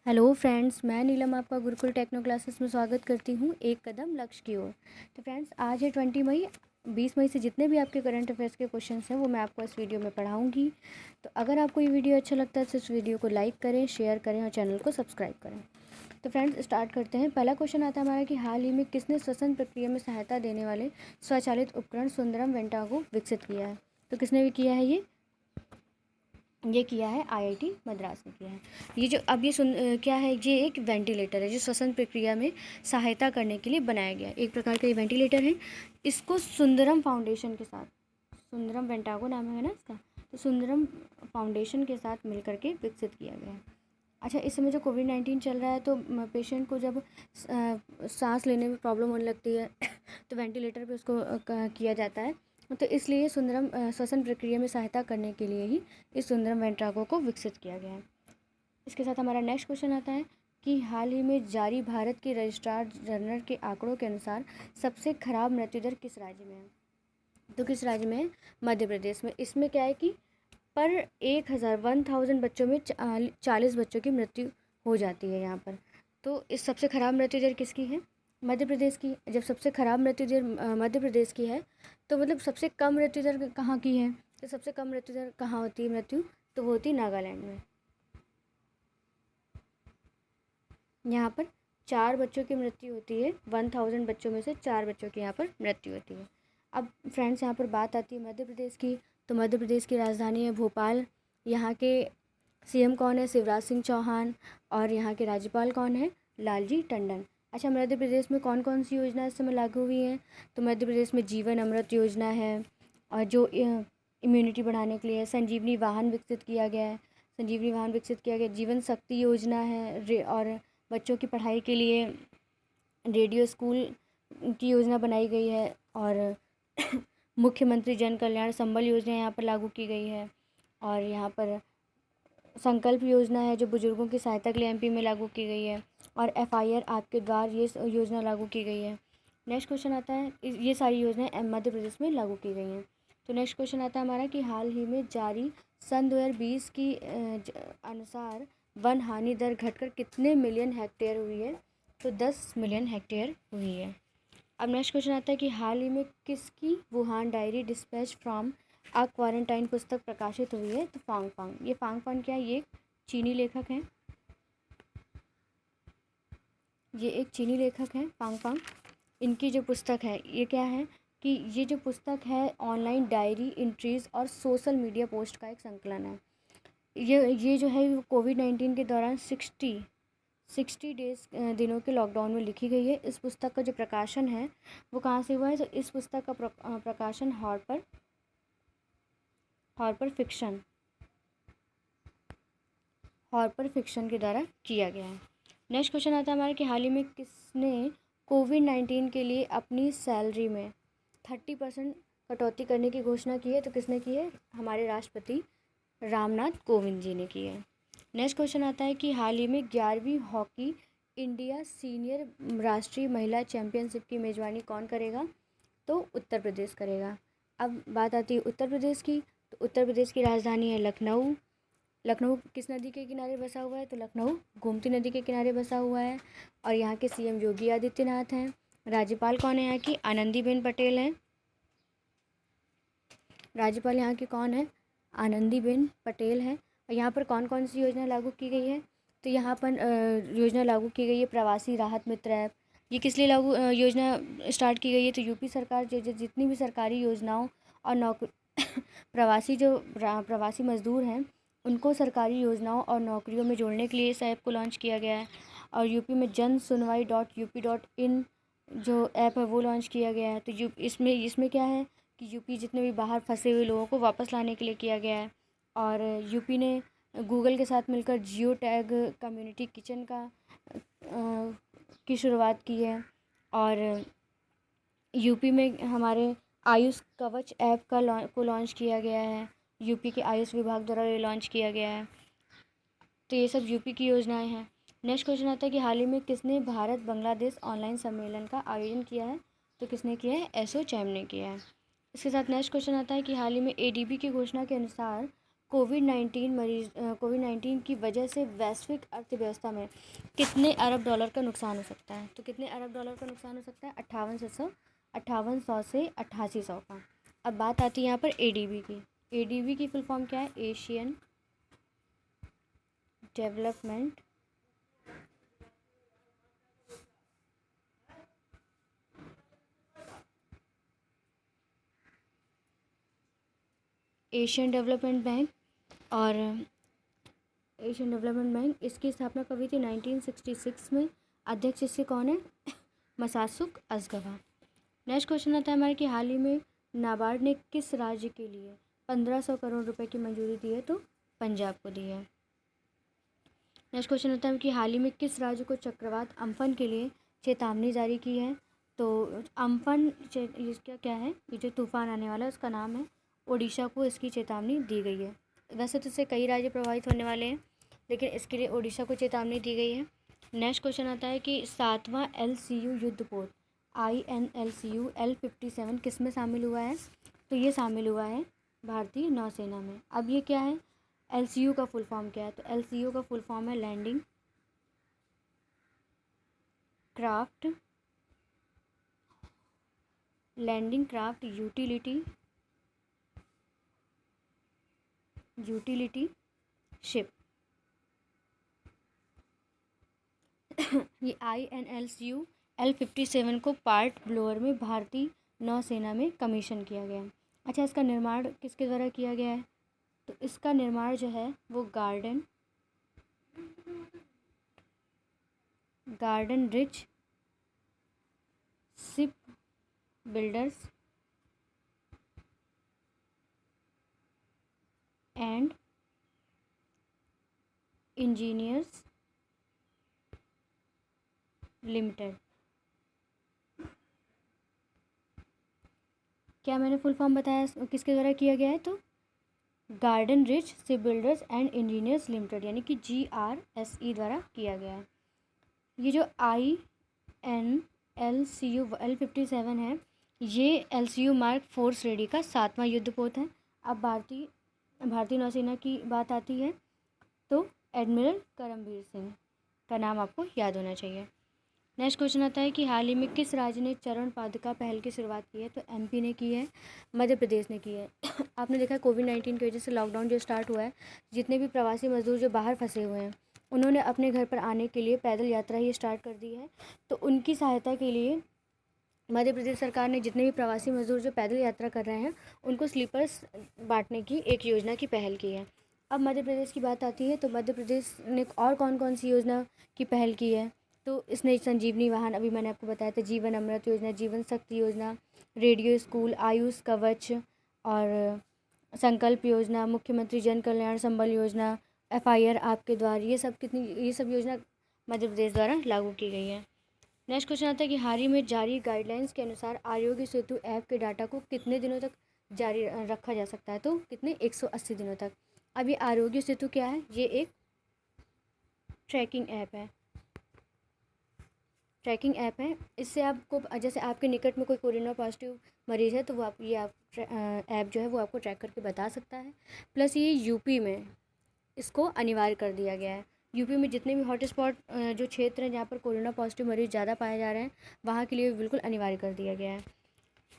Hello friends, मैं नीलम आपका Gurukul techno classes में स्वागत करती हूँ एक कदम लक्ष्य की ओर। तो फ्रेंड्स, आज है 20 मई। 20 मई से जितने भी आपके करंट अफेयर्स के क्वेश्चंस हैं वो मैं आपको इस वीडियो में पढ़ाऊँगी। तो अगर आपको ये वीडियो अच्छा लगता है तो इस वीडियो को लाइक करें, शेयर करें और चैनल को सब्सक्राइब करें। तो फ्रेंड्स, स्टार्ट करते हैं। पहला क्वेश्चन आता है हमारा कि हाल ही में किसने श्वसन प्रक्रिया में सहायता देने वाले स्वचालित उपकरण सुंदरम वेंटागो विकसित किया है? तो किसने भी किया है? ये किया है आईआईटी मद्रास ने किया है। ये जो अब ये क्या है, ये एक वेंटिलेटर है जो श्वसन प्रक्रिया में सहायता करने के लिए बनाया गया है। एक प्रकार का ये वेंटिलेटर है। इसको सुंदरम फाउंडेशन के साथ, सुंदरम वेंटागो नाम है ना इसका, तो सुंदरम फाउंडेशन के साथ मिलकर के विकसित किया गया है। अच्छा, इस समय जो कोविड-19 चल रहा है तो पेशेंट को जब सांस लेने में प्रॉब्लम होने लगती है तो वेंटिलेटर पे उसको किया जाता है। तो इसलिए सुंदरम श्वसन प्रक्रिया में सहायता करने के लिए ही इस सुंदरम वेंट्राको को विकसित किया गया है। इसके साथ हमारा नेक्स्ट क्वेश्चन आता है कि हाल ही में जारी भारत के रजिस्ट्रार जनरल के आंकड़ों के अनुसार सबसे खराब मृत्यु दर किस राज्य में है? तो किस राज्य में है? मध्य प्रदेश में। इसमें क्या है कि पर 1000 बच्चों में 40 बच्चों की मृत्यु हो जाती है यहाँ पर। तो इस सबसे ख़राब मृत्यु दर किसकी है? मध्य प्रदेश की। जब सबसे ख़राब मृत्यु दर मध्य प्रदेश की है तो मतलब सबसे कम मृत्यु दर कहाँ की है? तो सबसे कम मृत्यु दर कहाँ होती है मृत्यु? तो वो होती है नागालैंड में। यहाँ पर 4 बच्चों की मृत्यु होती है। 1000 बच्चों में से 4 बच्चों की यहाँ पर मृत्यु होती है। अब फ्रेंड्स, यहाँ पर बात आती है मध्य प्रदेश की। तो मध्य प्रदेश की राजधानी है भोपाल। यहाँ के सीएम कौन है? शिवराज सिंह चौहान। और यहाँ के राज्यपाल कौन है? लालजी टंडन। अच्छा, मध्य प्रदेश में कौन कौन सी योजना इस समय लागू हुई है? तो मध्य प्रदेश में जीवन अमृत योजना है, और जो इम्यूनिटी बढ़ाने के लिए संजीवनी वाहन विकसित किया गया है। संजीवनी वाहन विकसित किया गया। जीवन शक्ति योजना है, और बच्चों की पढ़ाई के लिए रेडियो स्कूल की योजना बनाई गई है। और मुख्यमंत्री जन कल्याण संबल योजना यहाँ पर लागू की गई है। और यहाँ पर संकल्प योजना है जो बुजुर्गों की सहायता के लिए एमपी में लागू की गई है। और एफआईआर आपके द्वार, ये योजना लागू की गई है। नेक्स्ट क्वेश्चन आता है, ये सारी योजनाएं मध्य प्रदेश में लागू की गई हैं। तो नेक्स्ट क्वेश्चन आता है हमारा कि हाल ही में जारी सन 2020 की अनुसार वन हानि दर घटकर कितने मिलियन हेक्टेयर हुई है? तो 10 मिलियन हेक्टेयर हुई है। अब नेक्स्ट क्वेश्चन आता है कि हाल ही में किसकी Wuhan diary dispatch from a quarantine पुस्तक प्रकाशित हुई है? तो फांग फांग। ये फांग फांग क्या है? ये चीनी लेखक हैं। ये एक चीनी लेखक हैं फांग फांग। इनकी जो पुस्तक है ये क्या है कि ये जो पुस्तक है ऑनलाइन डायरी एंट्रीज और सोशल मीडिया पोस्ट का एक संकलन है। ये जो है कोविड-19 के दौरान 60 डेज दिनों के लॉकडाउन में लिखी गई है। इस पुस्तक का जो प्रकाशन है वो कहाँ से हुआ है? तो इस पुस्तक का प्रकाशन हॉर्पर फिक्शन के द्वारा किया गया है। नेक्स्ट क्वेश्चन आता है हमारा कि हाल ही में किसने कोविड-19 के लिए अपनी सैलरी में 30% कटौती करने की घोषणा की है? तो किसने की है? हमारे राष्ट्रपति रामनाथ कोविंद जी ने की है। नेक्स्ट क्वेश्चन आता है कि हाल ही में 11वीं हॉकी इंडिया सीनियर राष्ट्रीय महिला चैंपियनशिप की मेज़बानी कौन करेगा? तो उत्तर प्रदेश करेगा। अब बात आती है उत्तर प्रदेश की। तो उत्तर प्रदेश की राजधानी है लखनऊ। लखनऊ किस नदी के किनारे बसा हुआ है? तो लखनऊ गोमती नदी के किनारे बसा हुआ है। और यहाँ के सीएम योगी आदित्यनाथ हैं। राज्यपाल कौन है यहाँ की? आनंदीबेन पटेल हैं। राज्यपाल यहाँ की कौन है? आनंदीबेन पटेल हैं। और यहाँ पर कौन कौन सी योजना लागू की गई है? तो यहाँ पर योजना लागू की गई है प्रवासी राहत मित्र ऐप। ये किस लिए लागू योजना स्टार्ट की गई है? तो यूपी सरकार जितनी भी सरकारी योजनाओं और प्रवासी मजदूर हैं उनको सरकारी योजनाओं और नौकरियों में जोड़ने के लिए इस ऐप को लॉन्च किया गया है। और यूपी में जन सुनवाई .up.in जो ऐप है वो लॉन्च किया गया है। तो इसमें क्या है कि यूपी जितने भी बाहर फंसे हुए लोगों को वापस लाने के लिए किया गया है। और यूपी ने गूगल के साथ मिलकर जियो टैग कम्युनिटी किचन की शुरुआत की है। और यूपी में हमारे आयुष कवच ऐप को लॉन्च किया गया है। यूपी के आयुष विभाग द्वारा ये लॉन्च किया गया है। तो ये सब यूपी की योजनाएं हैं। नेक्स्ट क्वेश्चन आता है कि हाल ही में किसने भारत बांग्लादेश ऑनलाइन सम्मेलन का आयोजन किया है? तो किसने किया है? एसोचैम ने किया है। इसके साथ नेक्स्ट क्वेश्चन आता है कि हाल ही में एडीबी की घोषणा के अनुसार कोविड-19 की वजह से वैश्विक अर्थव्यवस्था में कितने अरब डॉलर का नुकसान हो सकता है? तो कितने अरब डॉलर का नुकसान हो सकता है? 5800 से 8800 का। अब बात आती है यहाँ पर एडीबी की। एडीबी की फुल फॉर्म क्या है? Asian development bank. और एशियन डेवलपमेंट बैंक, इसकी स्थापना कब हुई थी? 1966 में। अध्यक्ष इसके कौन है? मसासुक अज़गवा। नेक्स्ट क्वेश्चन आता है हमारे कि हाल ही में नाबार्ड ने किस राज्य के लिए 1500 करोड़ रुपए की मंजूरी दी है? तो पंजाब को दी है। नेक्स्ट क्वेश्चन आता है कि हाल ही में किस राज्य को चक्रवात अम्फन के लिए चेतावनी जारी की है? तो अम्फन इसका क्या है? ये जो तूफान आने वाला है उसका नाम है। ओडिशा को इसकी चेतावनी दी गई है। वैसे तो इससे कई राज्य प्रभावित होने वाले हैं, लेकिन इसके लिए ओडिशा को चेतावनी दी गई है। नेक्स्ट क्वेश्चन आता है कि 7वां LCU युद्धपोत INLCU L57 किस में शामिल हुआ है? तो ये शामिल हुआ है भारतीय नौसेना में। अब ये क्या है? LCU का फुल फॉर्म क्या है? तो LCU का फुल फॉर्म है लैंडिंग क्राफ्ट यूटिलिटी शिप। ये INLCU L57 को पार्ट ब्लोअर में भारतीय नौसेना में कमीशन किया गया है। अच्छा, इसका निर्माण किसके द्वारा किया गया है? तो इसका निर्माण जो है वो garden rich ship builders and engineers limited. क्या मैंने फुल फॉर्म बताया किसके द्वारा किया गया है? तो garden rich ship builders and engineers limited, यानी कि GRSE द्वारा किया गया है। ये जो INLCU L57 है, ये LCU मार्क 4 श्रेणी का 7वां युद्धपोत है। अब भारतीय नौसेना की बात आती है तो एडमिरल करमबीर सिंह का नाम आपको याद होना चाहिए। नेक्स्ट क्वेश्चन आता है कि हाल ही में किस राज्य ने चरण पादुका पहल की शुरुआत की है? तो MP ने की है, मध्य प्रदेश ने की है। आपने देखा कोविड-19 की वजह से लॉकडाउन जो स्टार्ट हुआ है, जितने भी प्रवासी मजदूर जो बाहर फंसे हुए हैं उन्होंने अपने घर पर आने के लिए पैदल यात्रा ही स्टार्ट कर दी है। तो उनकी सहायता के लिए मध्य प्रदेश सरकार ने जितने भी प्रवासी मजदूर जो पैदल यात्रा कर रहे हैं उनको स्लीपर्स बांटने की एक योजना की पहल की है। अब मध्य प्रदेश की बात आती है तो मध्य प्रदेश ने और कौन कौन सी योजना की पहल की है? तो इसने संजीवनी वाहन, अभी मैंने आपको बताया था, जीवन अमृत योजना, जीवन शक्ति योजना, रेडियो स्कूल, आयुष कवच और संकल्प योजना, मुख्यमंत्री जन कल्याण संबल योजना, FIR आपके द्वार, ये सब योजना मध्य प्रदेश द्वारा लागू की गई है। नेक्स्ट क्वेश्चन आता है कि हाल ही में जारी गाइडलाइंस के अनुसार आरोग्य सेतु ऐप के डाटा को कितने दिनों तक जारी रखा जा सकता है? तो कितने? 180 दिनों तक। अब ये आरोग्य सेतु क्या है? ये एक ट्रैकिंग ऐप है। इससे आपको, जैसे आपके निकट में कोई कोरोना पॉजिटिव मरीज़ है तो वो ऐप जो है वो आपको ट्रैक करके बता सकता है। प्लस ये यूपी में इसको अनिवार्य कर दिया गया है। यूपी में जितने भी हॉटस्पॉट जो क्षेत्र हैं जहाँ पर कोरोना पॉजिटिव मरीज़ ज़्यादा पाए जा रहे हैं, वहाँ के लिए बिल्कुल अनिवार्य कर दिया गया है।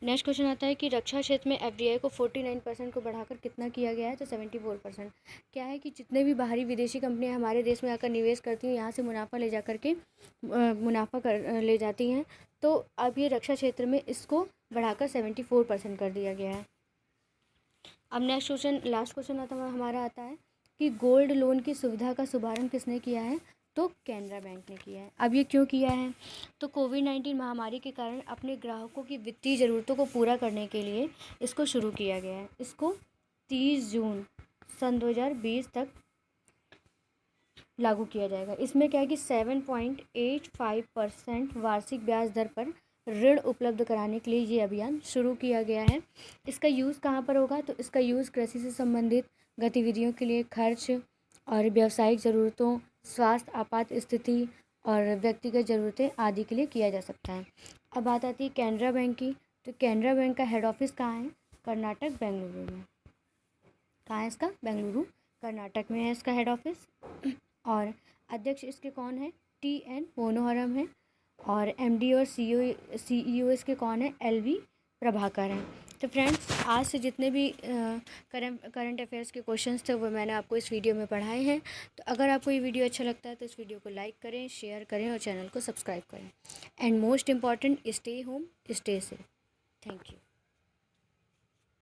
नेक्स्ट क्वेश्चन आता है कि रक्षा क्षेत्र में FDI को 49% को बढ़ाकर कितना किया गया है? तो 74%। क्या है कि जितने भी बाहरी विदेशी कंपनियां हमारे देश में आकर निवेश करती हैं, यहाँ से मुनाफा ले जाती हैं, तो अब ये रक्षा क्षेत्र में इसको बढ़ाकर 74% कर दिया गया है। अब लास्ट क्वेश्चन हमारा आता है कि गोल्ड लोन की सुविधा का शुभारंभ किसने किया है? तो कैनरा बैंक ने किया है। अब ये क्यों किया है? तो कोविड-19 महामारी के कारण अपने ग्राहकों की वित्तीय ज़रूरतों को पूरा करने के लिए इसको शुरू किया गया है। इसको 30 जून सन 2020 तक लागू किया जाएगा। इसमें क्या है कि 7.85% वार्षिक ब्याज दर पर ऋण उपलब्ध कराने के लिए ये अभियान शुरू किया गया है। इसका यूज़ कहाँ पर होगा? तो इसका यूज़ कृषि से संबंधित गतिविधियों के लिए खर्च और व्यावसायिक ज़रूरतों, स्वास्थ्य आपात स्थिति और व्यक्तिगत ज़रूरतें आदि के लिए किया जा सकता है। अब बात आती है कैनरा बैंक की। तो कैनरा बैंक का हेड ऑफिस कहाँ है? कर्नाटक, बेंगलुरु में। कहाँ है इसका? बेंगलुरु कर्नाटक में है इसका हेड ऑफिस। और अध्यक्ष इसके कौन है? TN मनोहरम है। और MD और CEO इसके कौन है? LV प्रभाकर हैं। तो फ्रेंड्स, आज से जितने भी करंट अफेयर्स के क्वेश्चंस थे वो मैंने आपको इस वीडियो में पढ़ाए हैं। तो अगर आपको ये वीडियो अच्छा लगता है तो इस वीडियो को लाइक करें, शेयर करें और चैनल को सब्सक्राइब करें। And most important, stay home, stay safe. Thank you.